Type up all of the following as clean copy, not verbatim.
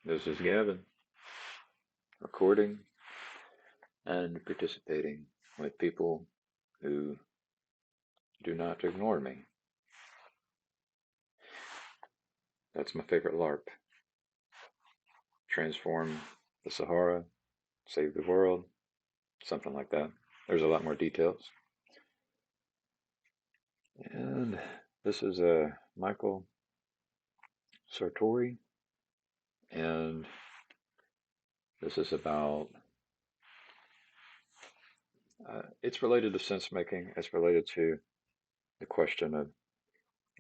This is Gavin, recording and participating with people who do not ignore me. That's my favorite LARP. Transform the Sahara, save the world, something like that. There's a lot more details. And this is Michael Sartori, and this is about it's related to sense making. It's related to the question of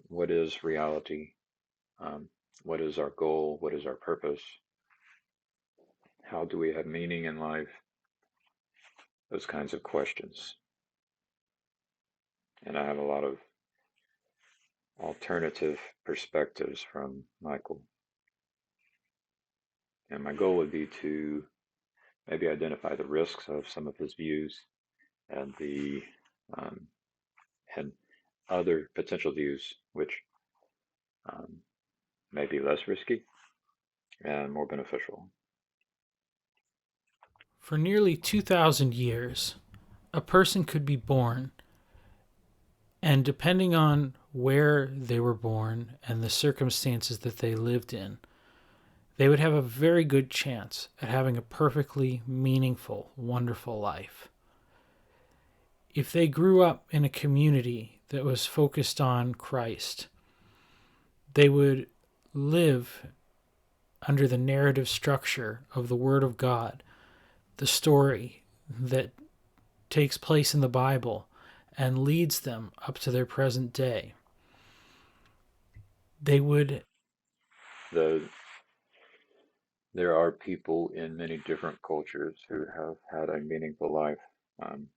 what is reality, um, what is our goal, what is our purpose, how do we have meaning in life, those kinds of questions. And I have a lot of alternative perspectives from Michael. And my goal would be to maybe identify the risks of some of his views and the um, and other potential views which um, may be less risky and more beneficial. For nearly 2,000 years, a person could be born, and depending on where they were born and the circumstances that they lived in, they would have a very good chance at having a perfectly meaningful, wonderful life. If they grew up in a community that was focused on Christ, they would live under the narrative structure of the Word of God, the story that takes place in the Bible and leads them up to their present day. They would. The, there are people in many different cultures who have had a meaningful life, um,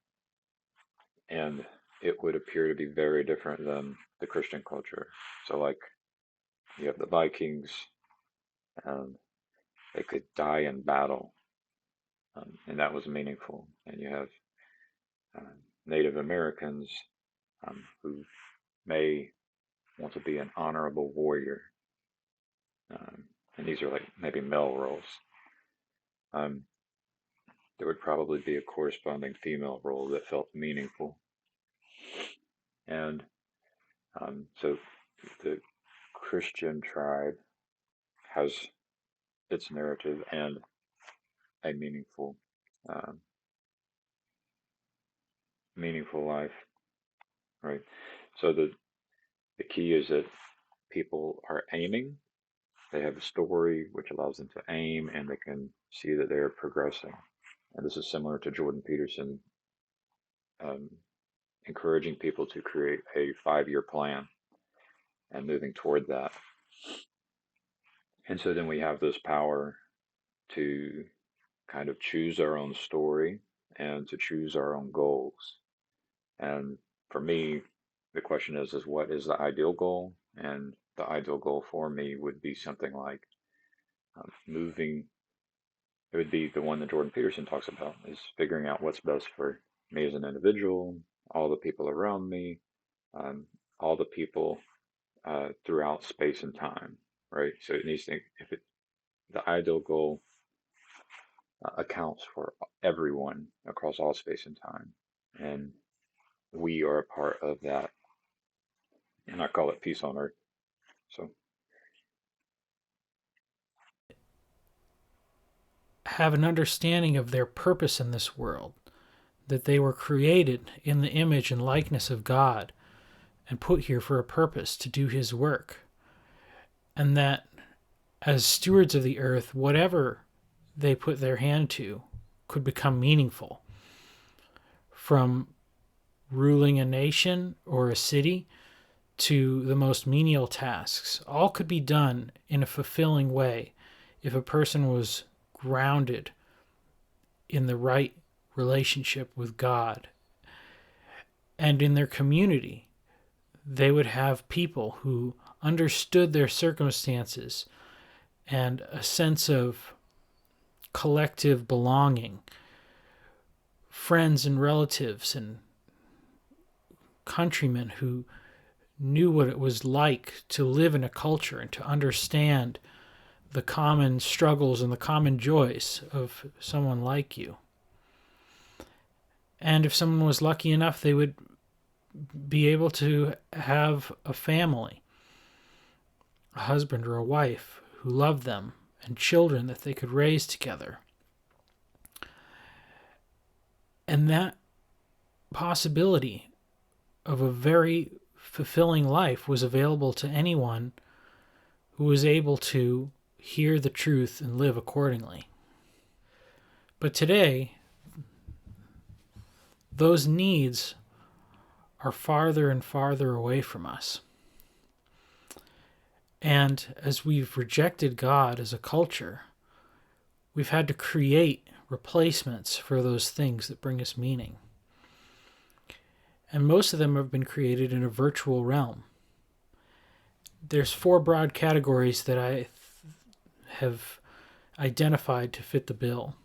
and it would appear to be very different than the Christian culture. So, like, you have the Vikings, and they could die in battle, and that was meaningful. And you have uh, Native Americans who may want to be an honorable warrior, um, and these are like maybe male roles. Um, there would probably be a corresponding female role that felt meaningful, and so the Christian tribe has its narrative and a um, meaningful life, right? So the key is that people are aiming. They have a story which allows them to aim, and they can see that they're progressing. And this is similar to Jordan Peterson um, encouraging people to create a 5-year plan and moving toward that. And so then we have this power to kind of choose our own story and to choose our own goals. And for me, the question is what is the ideal goal? And the ideal goal for me would be something like moving. It would be the one that Jordan Peterson talks about, is figuring out what's best for me as an individual, all the people around me, um, all the people throughout space and time, right? So it needs to, if it, the ideal goal accounts for everyone across all space and time, and we are a part of that, and I call it peace on earth. So have an understanding of their purpose in this world, that they were created in the image and likeness of God and put here for a purpose to do His work, and that as stewards of the earth, whatever they put their hand to could become meaningful. From ruling a nation or a city to the most menial tasks, all could be done in a fulfilling way if a person was grounded in the right relationship with God. And in their community, they would have people who understood their circumstances and a sense of collective belonging, friends and relatives and countrymen who knew what it was like to live in a culture and to understand the common struggles and the common joys of someone like you. And if someone was lucky enough, they would be able to have a family, a husband or a wife who loved them, and children that they could raise together. And that possibility of a very fulfilling life was available to anyone who was able to hear the truth and live accordingly. But today, those needs are farther and farther away from us. And as we've rejected God as a culture, we've had to create replacements for those things that bring us meaning. And most of them have been created in a virtual realm. There's 4 broad categories that I have identified to fit the bill.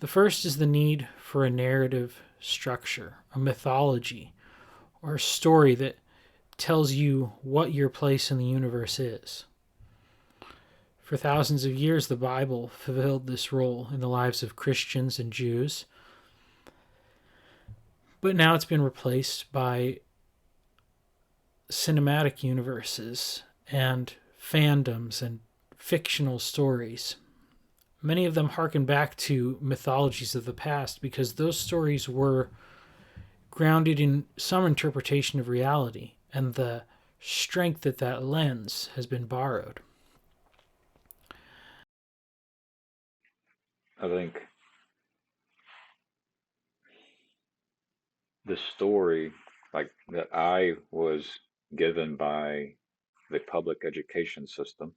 The first is the need for a narrative structure, a mythology, or a story that tells you what your place in the universe is. For thousands of years, the Bible fulfilled this role in the lives of Christians and Jews. But now it's been replaced by cinematic universes and fandoms and fictional stories. Many of them harken back to mythologies of the past because those stories were grounded in some interpretation of reality, and the strength that that lends has been borrowed. I think the story like that I was given by the public education system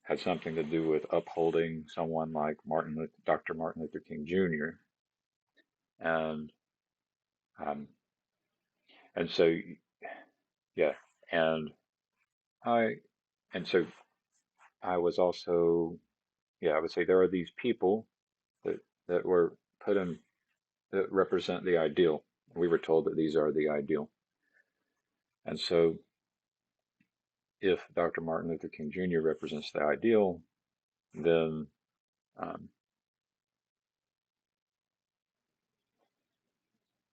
had something to do with upholding someone like Dr. Martin Luther King Jr. and um, and so yeah, and I and so I was also I would say there are these people that were put in that represent the ideal. We were told that these are the ideal, and so if Dr. Martin Luther King Jr. represents the ideal, then um,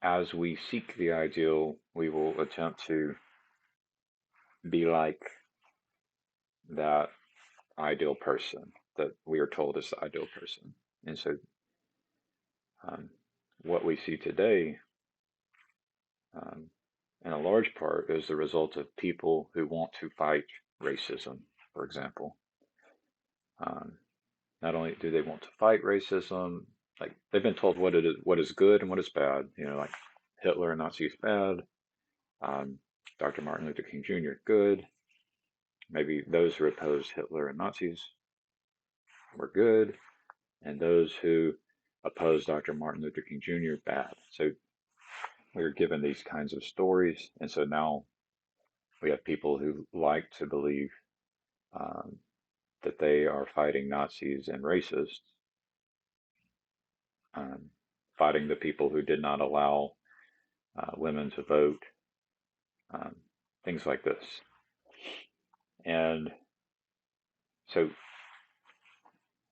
as we seek the ideal, we will attempt to be like that ideal person that we are told is the ideal person. And so, um, what we see today, um, in a large part, is the result of people who want to fight racism, for example. Um, Not only do they want to fight racism, like they've been told what is good and what is bad. Like Hitler and Nazis bad, Dr. Martin Luther King Jr. good. Maybe those who opposed Hitler and Nazis were good, and those who opposed Dr. Martin Luther King Jr. bad. So we are given these kinds of stories, and so now we have people who like to believe um, that they are fighting Nazis and racists, um, fighting the people who did not allow women to vote, um, things like this. And so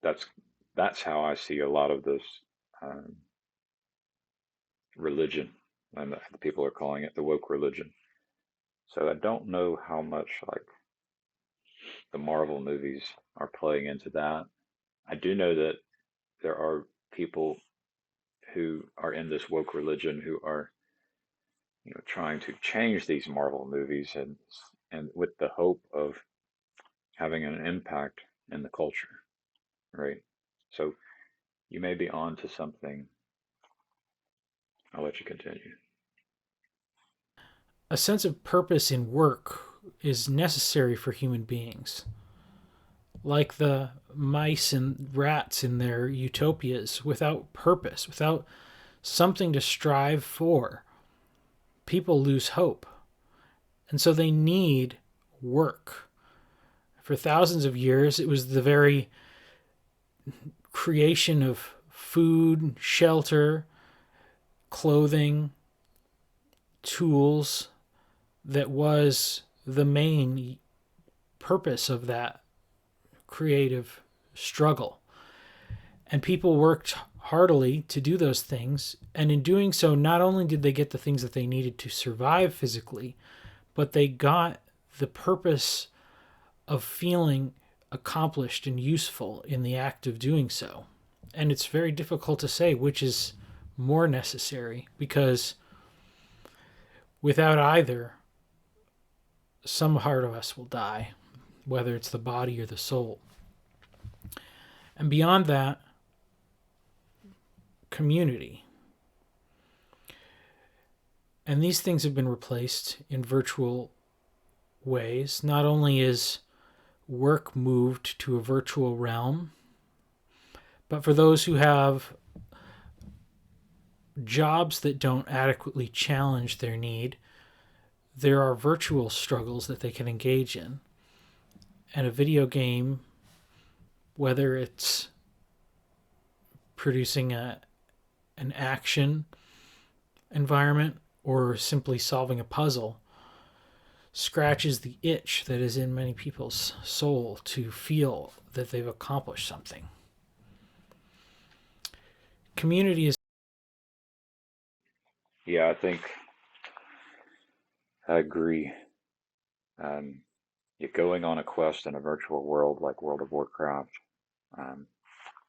that's how I see a lot of this um, religion, and the people are calling it the woke religion. So I don't know how much like the Marvel movies are playing into that. I do know that there are people who are in this woke religion who are trying to change these Marvel movies and with the hope of having an impact in the culture, right? So you may be on to something. I'll let you continue. A sense of purpose in work is necessary for human beings. Like the mice and rats in their utopias, without purpose, without something to strive for, people lose hope. And so they need work. For thousands of years, it was the very creation of food, shelter, clothing, tools that was the main purpose of that creative struggle. And people worked heartily to do those things. And in doing so, not only did they get the things that they needed to survive physically, but they got the purpose of feeling accomplished and useful in the act of doing so. And it's very difficult to say which is more necessary, because without either, some part of us will die, whether it's the body or the soul. And beyond that, community. And these things have been replaced in virtual ways. Not only is work moved to a virtual realm, but for those who have jobs that don't adequately challenge their need, there are virtual struggles that they can engage in. And a video game, whether it's producing an action environment or simply solving a puzzle, scratches the itch that is in many people's soul to feel that they've accomplished something. Community is. Yeah, I think I agree. You're going on a quest in a virtual world like World of Warcraft, um,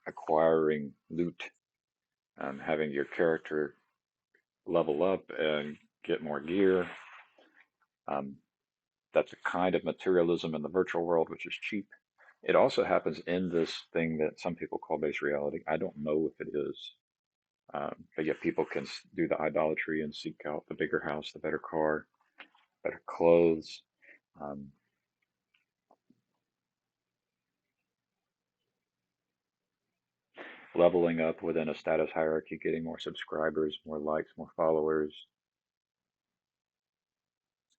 acquiring loot, having your character level up and get more gear. Um, that's a kind of materialism in the virtual world, which is cheap. It also happens in this thing that some people call base reality. I don't know if it is, but yet people can do the idolatry and seek out the bigger house, the better car, better clothes. Um, Leveling up within a status hierarchy, getting more subscribers, more likes, more followers,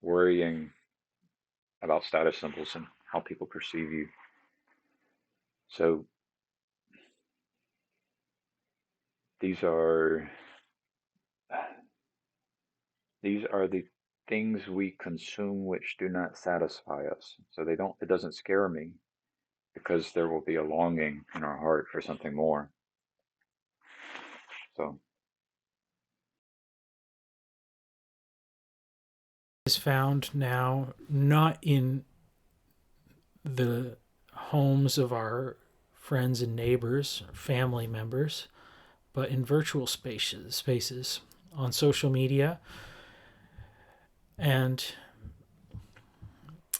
worrying about status symbols and how people perceive you. So these are the things we consume which do not satisfy us. So it doesn't scare me because there will be a longing in our heart for something more. So is found now not in the homes of our friends and neighbors, family members, but in virtual spaces on social media and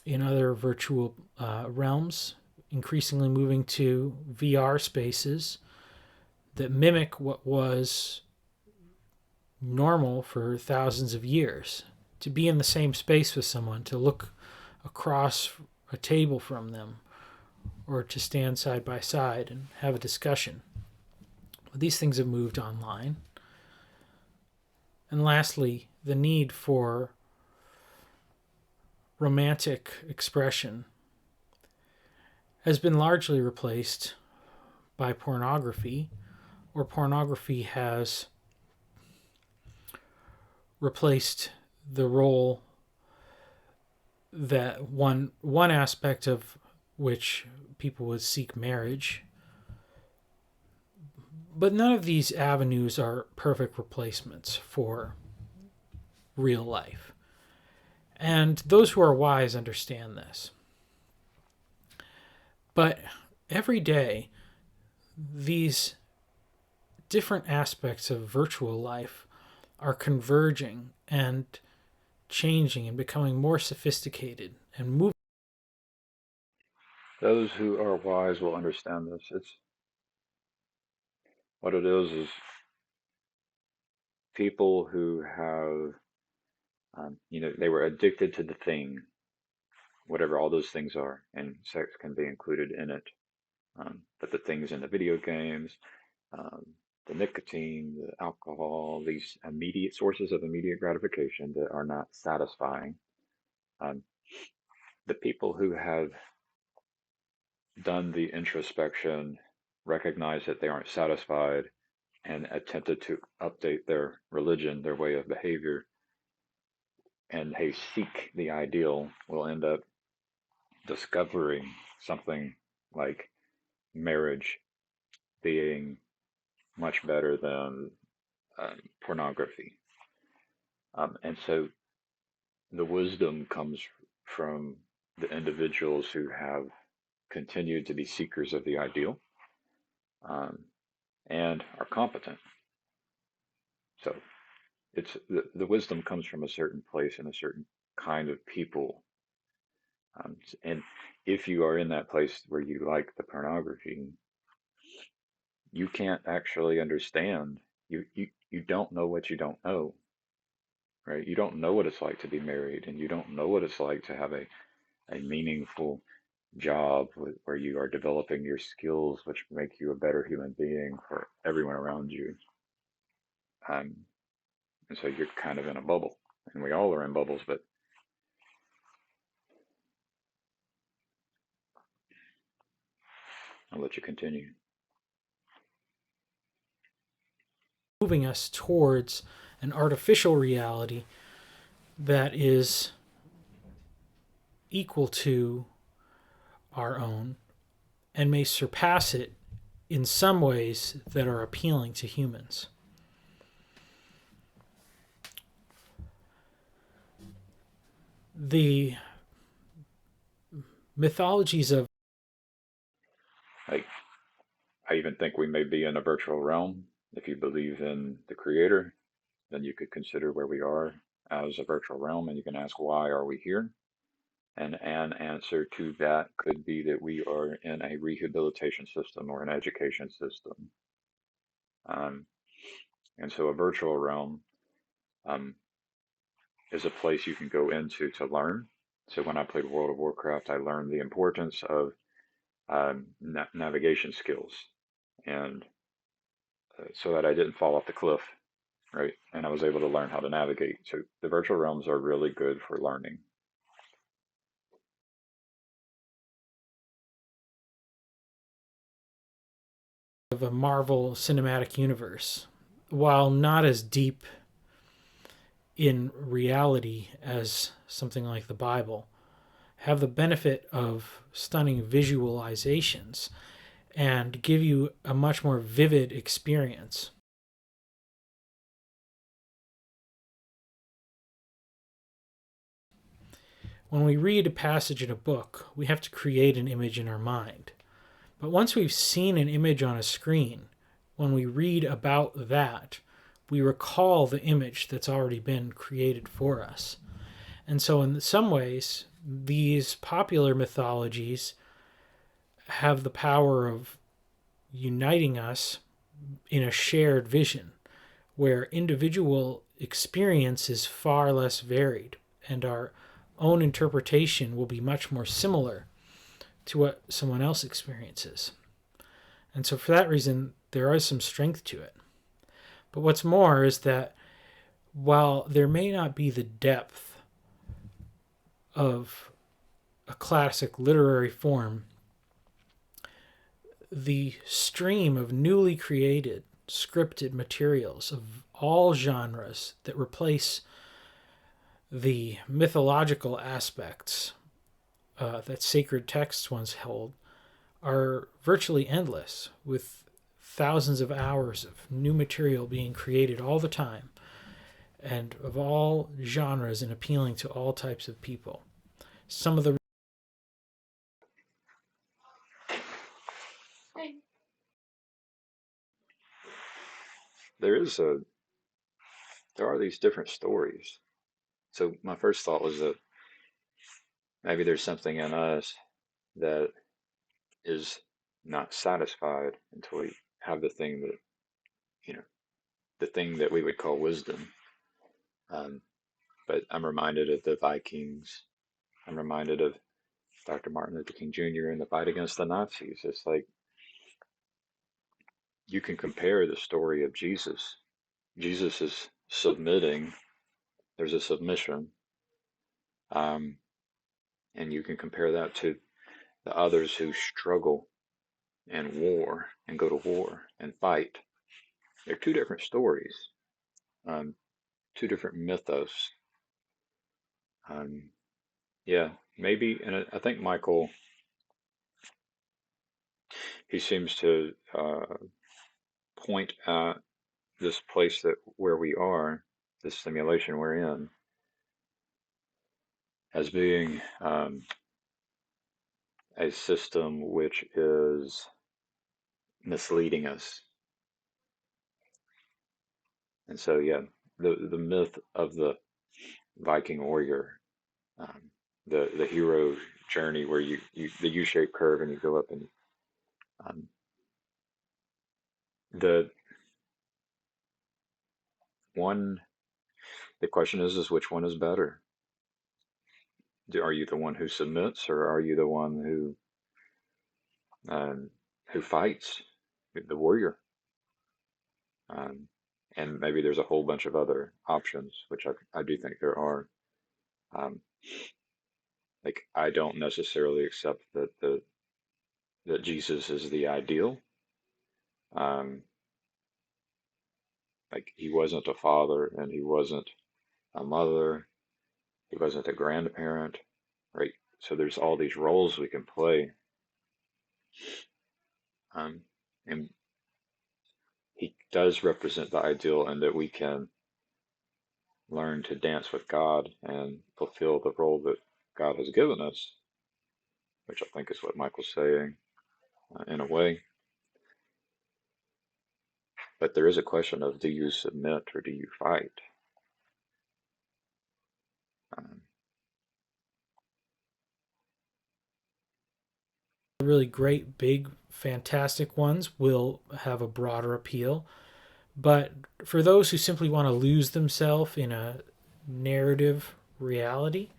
in other virtual realms, increasingly moving to VR spaces that mimic what was normal for thousands of years. To be in the same space with someone, to look across a table from them, or to stand side by side and have a discussion. These things have moved online. And lastly, the need for romantic expression has been largely replaced by pornography, or pornography has replaced the role that one aspect of which people would seek marriage. But none of these avenues are perfect replacements for real life. And those who are wise understand this. But every day, these different aspects of virtual life are converging and changing and becoming more sophisticated and moving. those who are wise will understand this. It's what it is people who have, they were addicted to the thing, whatever all those things are, and sex can be included in it. But the things in the video games, um, the nicotine, the alcohol, these immediate sources of immediate gratification that are not satisfying. Um, the people who have done the introspection recognize that they aren't satisfied and attempted to update their religion, their way of behavior, and seek the ideal will end up discovering something like marriage being much better than pornography. And so the wisdom comes from the individuals who have continued to be seekers of the ideal, um, and are competent. So it's the wisdom comes from a certain place and a certain kind of people. And if you are in that place where you like the pornography, you can't actually understand. You don't know what you don't know, right? You don't know what it's like to be married, and you don't know what it's like to have a meaningful job where you are developing your skills, which make you a better human being for everyone around you. Um, and so you're kind of in a bubble, and we all are in bubbles, but I'll let you continue. Moving us towards an artificial reality that is equal to our own and may surpass it in some ways that are appealing to humans. The mythologies of Like, I even think we may be in a virtual realm. If you believe in the creator, then you could consider where we are as a virtual realm, and you can ask, why are we here? And an answer to that could be that we are in a rehabilitation system or an education system. Um, and so a virtual realm um, is a place you can go into to learn. So when I played World of Warcraft, I learned the importance of navigation skills, and so that I didn't fall off the cliff, right? And I was able to learn how to navigate. So the virtual realms are really good for learning. a Marvel Cinematic Universe, while not as deep in reality as something like the Bible, have the benefit of stunning visualizations and give you a much more vivid experience. When we read a passage in a book, we have to create an image in our mind. But once we've seen an image on a screen, when we read about that, we recall the image that's already been created for us. And so, in some ways, these popular mythologies have the power of uniting us in a shared vision where individual experience is far less varied and our own interpretation will be much more similar to what someone else experiences. And so, for that reason, there is some strength to it. But what's more is that while there may not be the depth of a classic literary form, the stream of newly created scripted materials of all genres that replace the mythological aspects that sacred texts once held are virtually endless, with thousands of hours of new material being created all the time and of all genres and appealing to all types of people. Some of the There is a there are these different stories. So my first thought was that maybe there's something in us that is not satisfied until we have the thing that you know the thing that we would call wisdom. Um, but I'm reminded of the Vikings. I'm reminded of Dr. Martin Luther King Jr. in the fight against the Nazis. It's like you can compare the story of Jesus. Jesus is submitting. There's a submission, um, and you can compare that to the others who struggle and war and go to war and fight. They're two different stories, um, two different mythos. Um, Yeah, maybe, and I think Michael, he seems to point at this place that where we are, this simulation we're in, as being a system which is misleading us. And so, yeah, the myth of the Viking warrior, um, the hero journey where you the U-shaped curve and you go up and um, the one the question is which one is better? Are you the one who submits or are you the one um, who fights, the warrior? Um, and maybe there's a whole bunch of other options, which I do think there are. Um, like I don't necessarily accept that Jesus is the ideal. Um, like he wasn't a father and he wasn't a mother, he wasn't a grandparent, right? So there's all these roles we can play, um, and he does represent the ideal, and that we can learn to dance with God and fulfill the role that God has given us, which I think is what Michael's saying in a way. But there is a question of do you submit or do you fight? Um, Really great, big, fantastic ones will have a broader appeal. But for those who simply want to lose themselves in a narrative reality,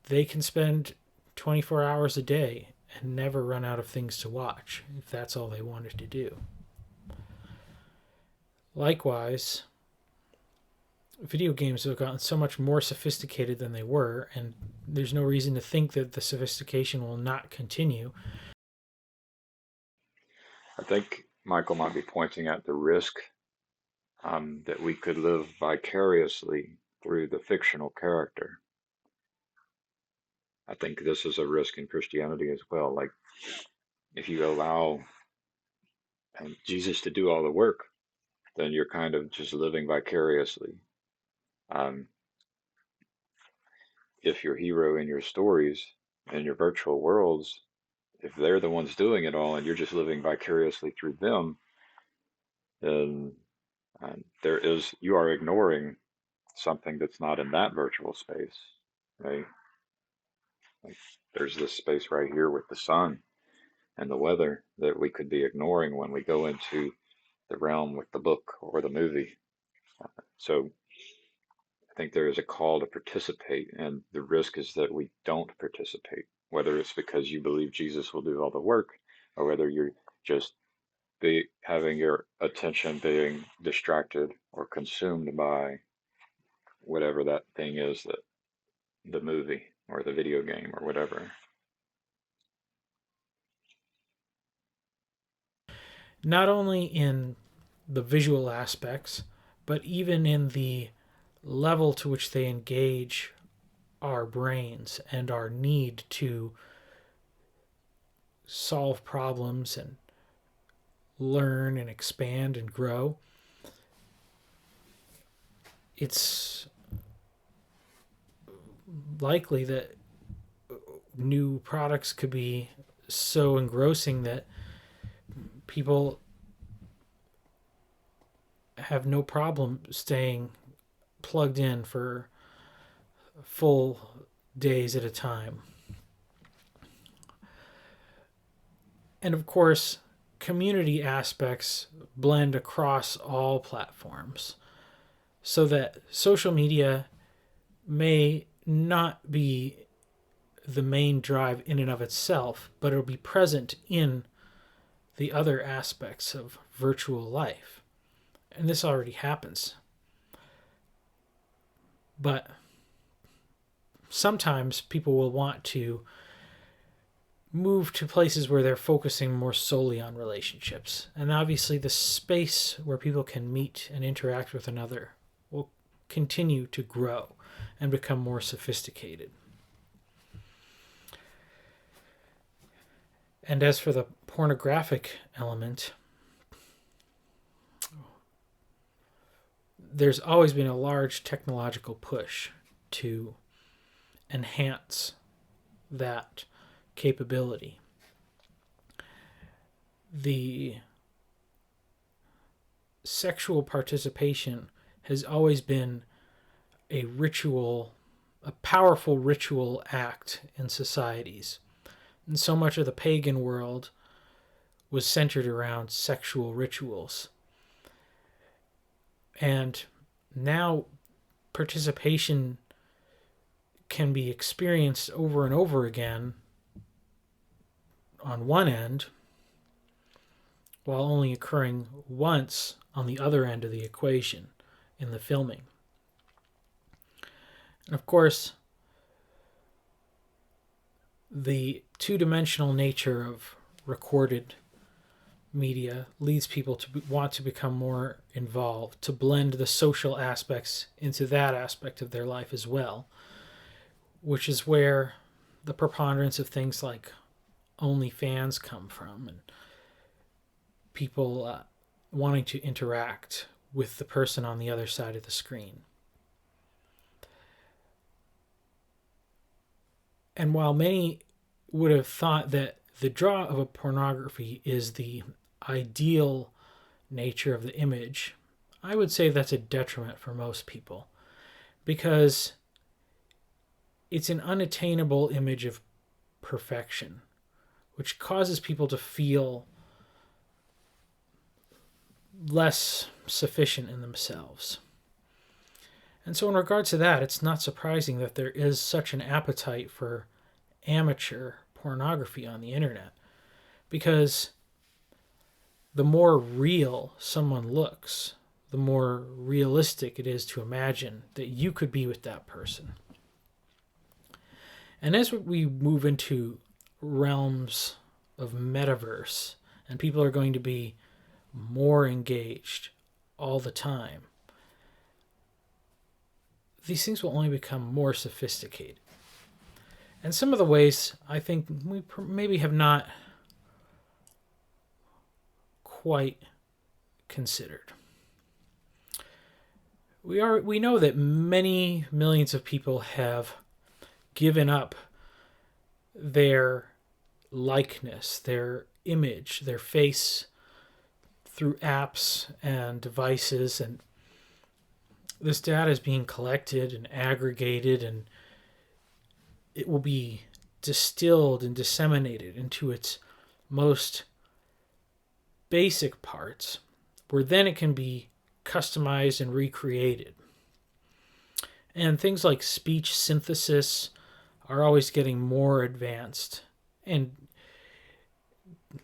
they can spend 24 hours a day and never run out of things to watch if that's all they wanted to do. Likewise, video games have gotten so much more sophisticated than they were, and there's no reason to think that the sophistication will not continue. I think Michael might be pointing at the risk that we could live vicariously through the fictional character. I think this is a risk in Christianity as well. Like if you allow Jesus to do all the work, then you're kind of just living vicariously. Um, if your hero in your stories and your virtual worlds, if they're the ones doing it all and you're just living vicariously through them, then there is you are ignoring something that's not in that virtual space, right? Like there's this space right here with the sun and the weather that we could be ignoring when we go into the realm with the book or the movie. So I think there is a call to participate, and the risk is that we don't participate, whether it's because you believe Jesus will do all the work, or whether you're just having your attention being distracted or consumed by whatever that thing is, that the movie or the video game or whatever. Not only in the visual aspects, but even in the level to which they engage our brains and our need to solve problems and learn and expand and grow. It's likely that new products could be so engrossing that people have no problem staying plugged in for full days at a time. And of course, community aspects blend across all platforms so that social media may not be the main drive in and of itself, but it'll be present in the other aspects of virtual life. And this already happens. But sometimes people will want to move to places where they're focusing more solely on relationships. And obviously, the space where people can meet and interact with another will continue to grow. and become more sophisticated. And as for the pornographic element, there's always been a large technological push to enhance that capability. The sexual participation has always been a ritual, a powerful ritual act in societies. And so much of the pagan world was centered around sexual rituals. And now participation can be experienced over and over again on one end, while only occurring once on the other end of the equation in the filming. And of course, the two-dimensional nature of recorded media leads people to want to become more involved, to blend the social aspects into that aspect of their life as well, which is where the preponderance of things like OnlyFans come from, and people wanting to interact with the person on the other side of the screen. And while many would have thought that the draw of a pornography is the ideal nature of the image, I would say that's a detriment for most people, because it's an unattainable image of perfection, which causes people to feel less sufficient in themselves. And so in regard to that, it's not surprising that there is such an appetite for amateur pornography on the internet, because the more real someone looks, the more realistic it is to imagine that you could be with that person. And as we move into realms of metaverse, and people are going to be more engaged all the time, these things will only become more sophisticated. And some of the ways I think we maybe have not quite considered. We know that many millions of people have given up their likeness, their image, their face through apps and devices, and this data is being collected and aggregated, and it will be distilled and disseminated into its most basic parts, where then it can be customized and recreated. And things like speech synthesis are always getting more advanced, and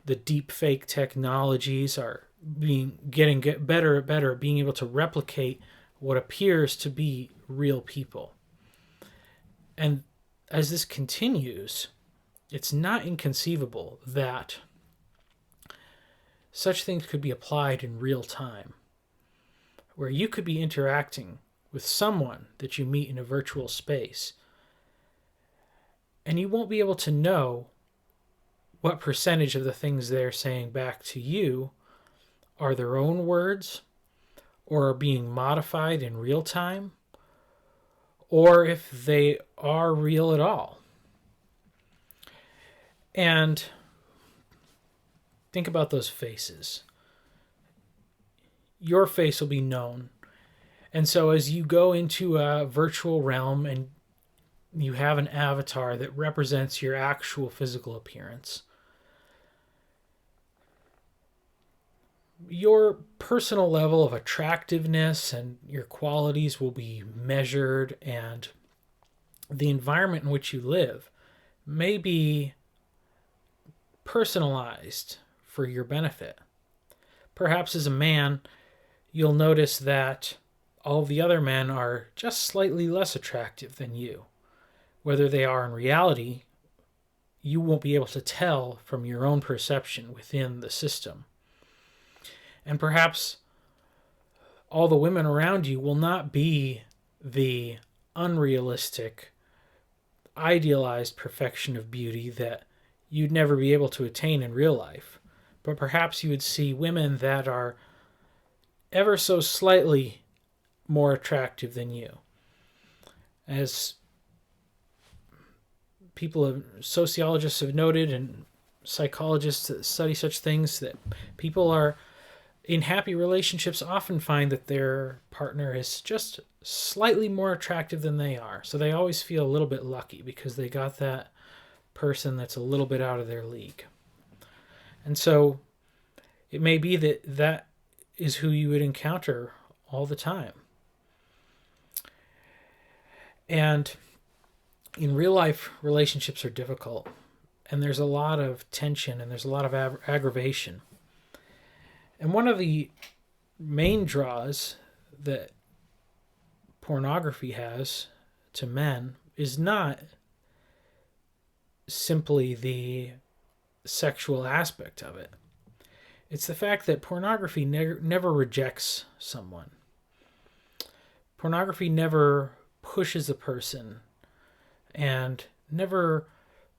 the deep fake technologies are getting better and better at being able to replicate what appears to be real people. And as this continues, it's not inconceivable that such things could be applied in real time, where you could be interacting with someone that you meet in a virtual space, and you won't be able to know what percentage of the things they're saying back to you are their own words, or are being modified in real time, or if they are real at all. And think about those faces. Your face will be known. And so as you go into a virtual realm and you have an avatar that represents your actual physical appearance, your personal level of attractiveness and your qualities will be measured, and the environment in which you live may be personalized for your benefit. Perhaps as a man, you'll notice that all the other men are just slightly less attractive than you. Whether they are in reality, you won't be able to tell from your own perception within the system. And perhaps all the women around you will not be the unrealistic, idealized perfection of beauty that you'd never be able to attain in real life. But perhaps you would see women that are ever so slightly more attractive than you. As sociologists have noted, and psychologists that study such things, that people are in happy relationships often find that their partner is just slightly more attractive than they are. So they always feel a little bit lucky because they got that person that's a little bit out of their league. And so it may be that that is who you would encounter all the time. And in real life, relationships are difficult, and there's a lot of tension and there's a lot of aggravation. And one of the main draws that pornography has to men is not simply the sexual aspect of it. It's the fact that pornography never rejects someone. Pornography never pushes a person and never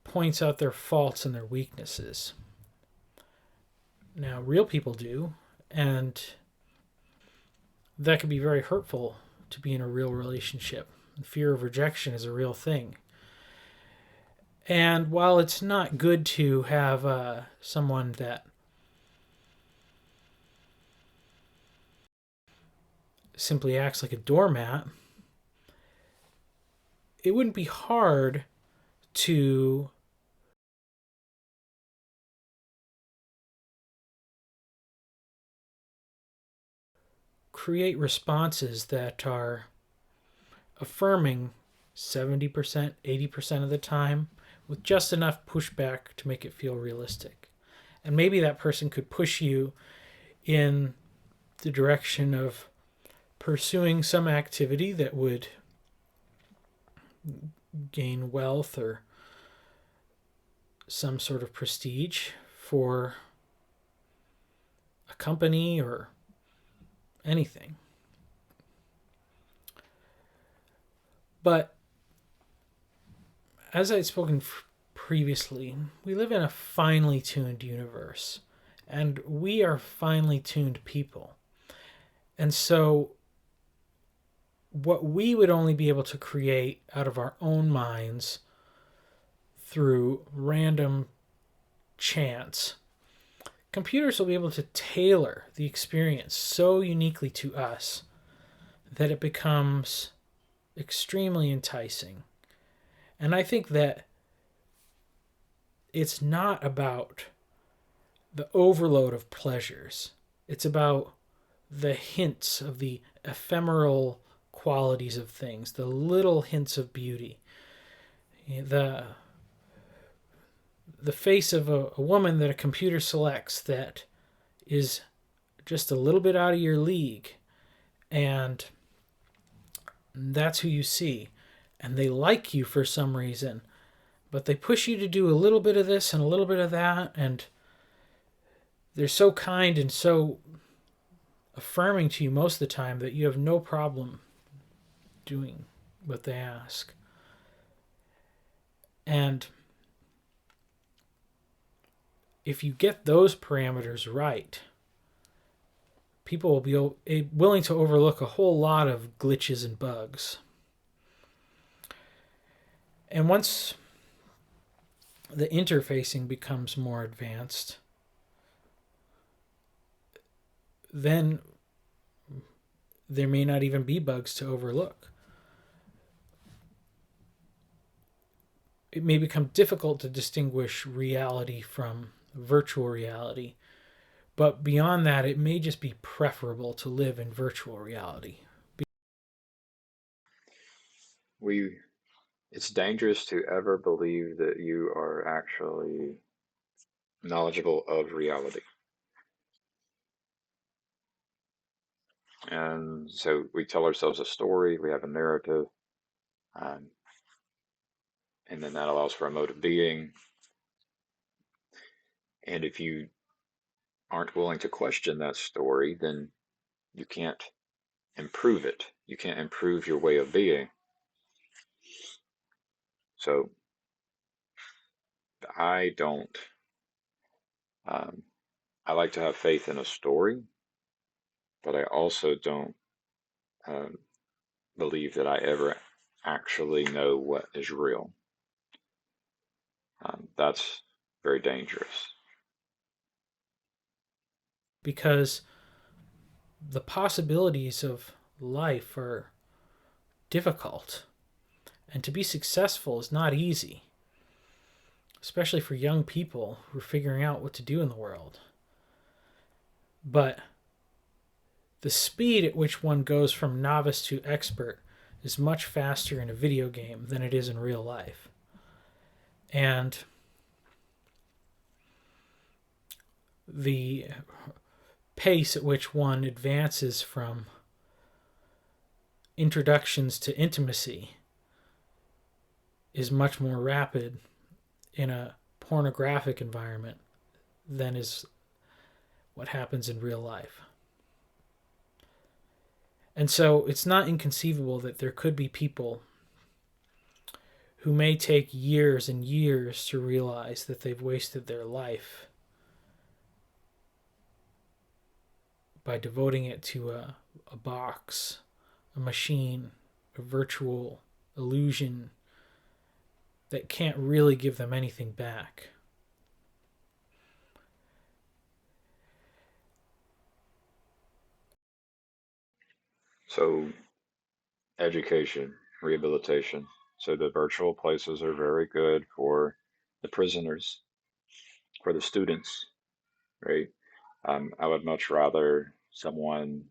points out their faults and their weaknesses. Now, real people do, and that can be very hurtful to be in a real relationship. Fear of rejection is a real thing. And while it's not good to have someone that simply acts like a doormat, it wouldn't be hard to create responses that are affirming 70%, 80% of the time, with just enough pushback to make it feel realistic. And maybe that person could push you in the direction of pursuing some activity that would gain wealth or some sort of prestige for a company or anything. But as I'd spoken previously, we live in a finely tuned universe, and we are finely tuned people. And so what we would only be able to create out of our own minds through random chance, computers will be able to tailor the experience so uniquely to us that it becomes extremely enticing. And I think that it's not about the overload of pleasures. It's about the hints of the ephemeral qualities of things, the little hints of beauty. The face of a woman that a computer selects that is just a little bit out of your league, and that's who you see. And they like you for some reason, but they push you to do a little bit of this and a little bit of that, and they're so kind and so affirming to you most of the time that you have no problem doing what they ask. And if you get those parameters right, people will be willing to overlook a whole lot of glitches and bugs. And once the interfacing becomes more advanced, then there may not even be bugs to overlook. It may become difficult to distinguish reality from virtual reality, but beyond that, it may just be preferable to live in virtual reality. It's dangerous to ever believe that you are actually knowledgeable of reality. And so we tell ourselves a story, we have a narrative, um, and then that allows for a mode of being. And if you aren't willing to question that story, then you can't improve it. You can't improve your way of being. So I don't, um, I like to have faith in a story, but I also don't um, believe that I ever actually know what is real. That's very dangerous. because the possibilities of life are difficult, and to be successful is not easy, especially for young people who are figuring out what to do in the world. But the speed at which one goes from novice to expert is much faster in a video game than it is in real life. And the pace at which one advances from introductions to intimacy is much more rapid in a pornographic environment than is what happens in real life. And so it's not inconceivable that there could be people who may take years and years to realize that they've wasted their life by devoting it to a box, a machine, a virtual illusion that can't really give them anything back. So education, rehabilitation. So the virtual places are very good for the prisoners, for the students, right? I would much rather someone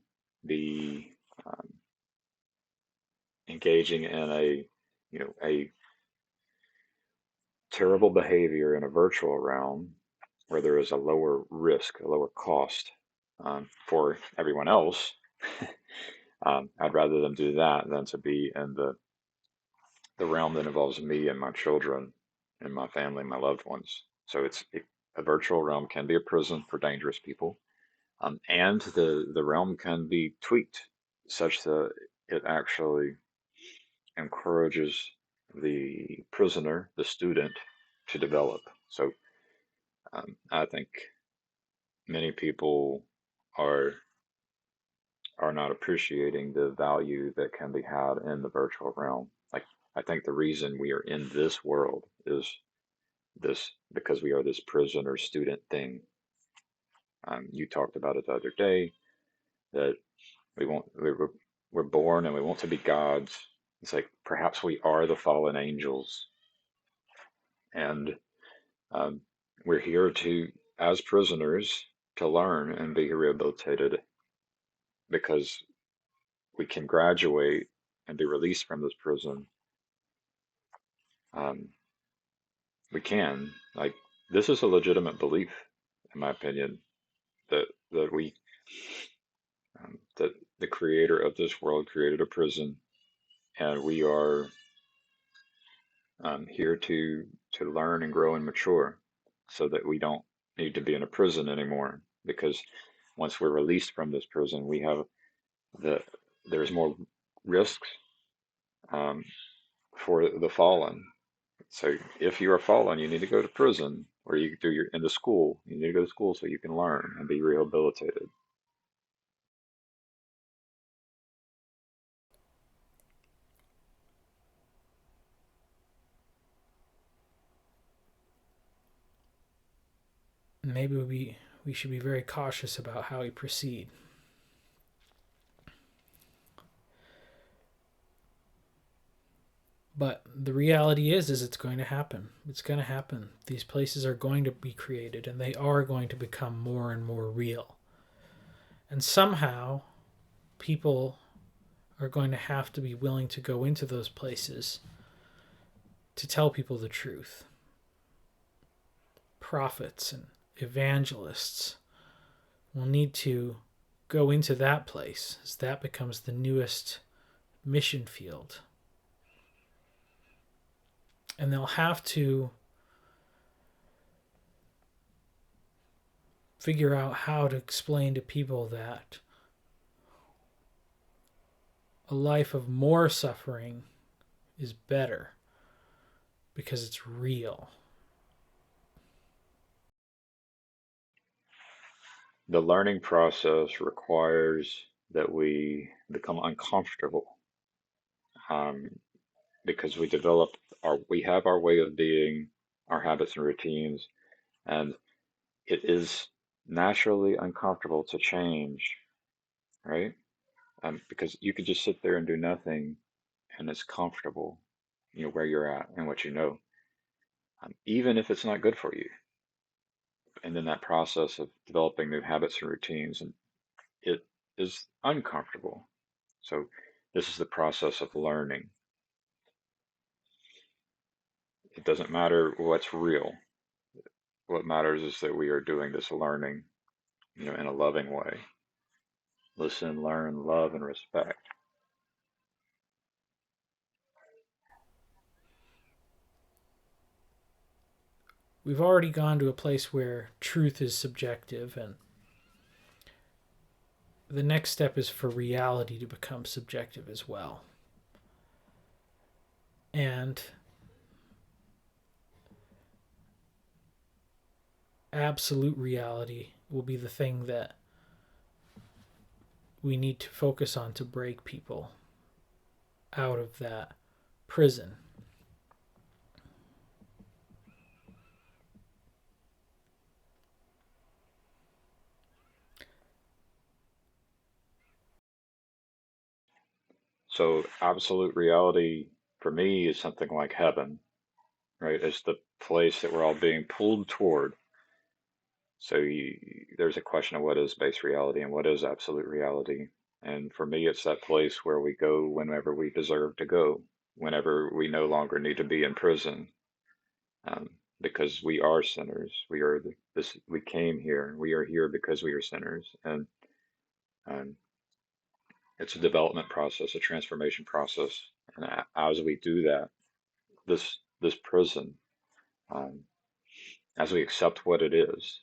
be engaging in a terrible behavior in a virtual realm where there is a lower risk, a lower cost for everyone else. I'd rather them do that than to be in the realm that involves me and my children and my family, my loved ones. So a virtual realm can be a prison for dangerous people, and the realm can be tweaked such that it actually encourages the prisoner, the student, to develop. So I think many people are are not appreciating the value that can be had in the virtual realm. Like I think the reason we are in this world is this because we are this prisoner student thing. You talked about it the other day that we want we're born and we want to be gods. It's like perhaps we are the fallen angels, and um, we're here to as prisoners to learn and be rehabilitated because we can graduate and be released from this prison. Um, we can like this is a legitimate belief, in my opinion, that that the creator of this world created a prison, and we are here to learn and grow and mature, so that we don't need to be in a prison anymore. Because once we're released from this prison, we have the there's more risks um, for the fallen. So if you are fallen, you need to go to prison, or you do your into school. You need to go to school so you can learn and be rehabilitated. Maybe we should be very cautious about how we proceed. But the reality is it's going to happen. It's going to happen. These places are going to be created and they are going to become more and more real. And somehow people are going to have to be willing to go into those places to tell people the truth. Prophets and evangelists will need to go into that place as that becomes the newest mission field. And they'll have to figure out how to explain to people that a life of more suffering is better because it's real. The learning process requires that we become uncomfortable, um, because we have our way of being, our habits and routines, and it is naturally uncomfortable to change, right? Because you could just sit there and do nothing, and it's comfortable, where you're at and what you know, even if it's not good for you. And then that process of developing new habits and routines, and it is uncomfortable. So this is the process of learning. It doesn't matter what's real. What matters is that we are doing this learning, in a loving way. Listen, learn, love, and respect. We've already gone to a place where truth is subjective, and the next step is for reality to become subjective as well. And absolute reality will be the thing that we need to focus on to break people out of that prison. So absolute reality for me is something like heaven, right? It's the place that we're all being pulled toward. So there's a question of what is base reality and what is absolute reality. And for me, it's that place where we go whenever we deserve to go, whenever we no longer need to be in prison, because we are sinners. We came here. We are here because we are sinners, and um, it's a development process, a transformation process. And as we do that, this prison, um, as we accept what it is,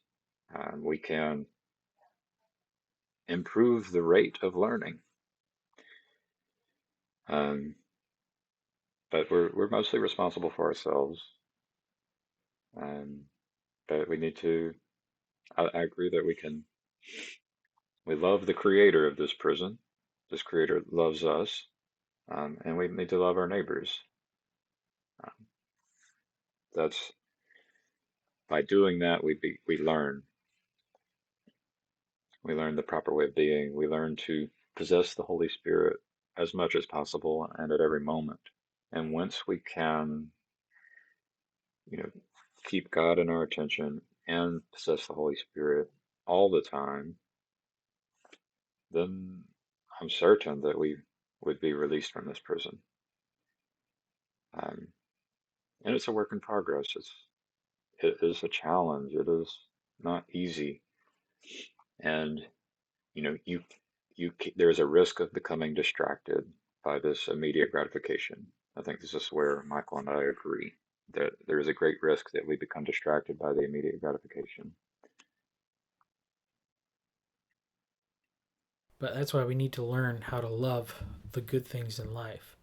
we can improve the rate of learning. Um, but we're mostly responsible for ourselves. Um, but we need to. I agree that we love the creator of this prison. This creator loves us, and we need to love our neighbors. Um, that's by doing that we learn. We learn the proper way of being. We learn to possess the Holy Spirit as much as possible and at every moment. And once we can, you know, keep God in our attention and possess the Holy Spirit all the time, then I'm certain that we would be released from this prison. Um, and it's a work in progress. It is a challenge. It is not easy, and there's a risk of becoming distracted by this immediate gratification. I think this is where Michael and I agree that there is a great risk that we become distracted by the immediate gratification. But that's why we need to learn how to love the good things in life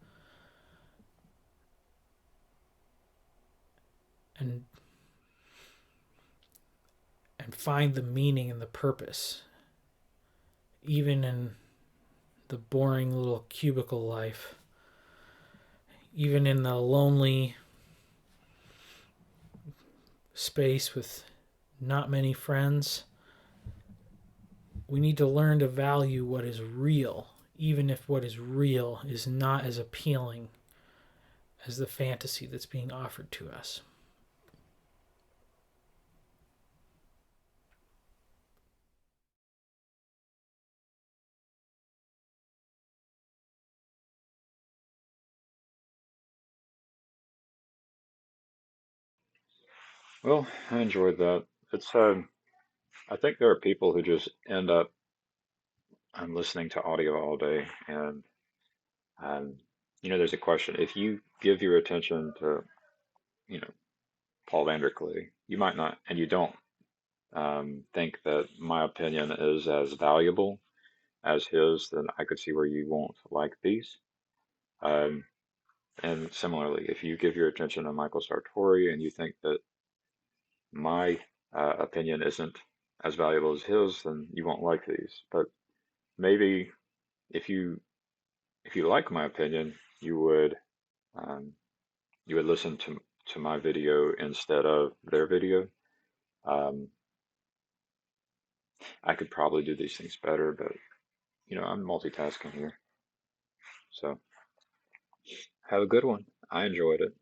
and find the meaning and the purpose, even in the boring little cubicle life, even in the lonely space with not many friends. We need to learn to value what is real, even if what is real is not as appealing as the fantasy that's being offered to us. Well, I enjoyed that. It's I think there are people who just end up listening to audio all day, and um, there's a question. If you give your attention to, you know, Paul Vanderklay, you might not, and you don't think that my opinion is as valuable as his, then I could see where you won't like these. Um, And similarly, if you give your attention to Michael Sartori and you think that my opinion isn't as valuable as his, then you won't like these. But maybe if you like my opinion, um, you would listen to my video instead of their video. Um, I could probably do these things better, but I'm multitasking here. So have a good one. I enjoyed it.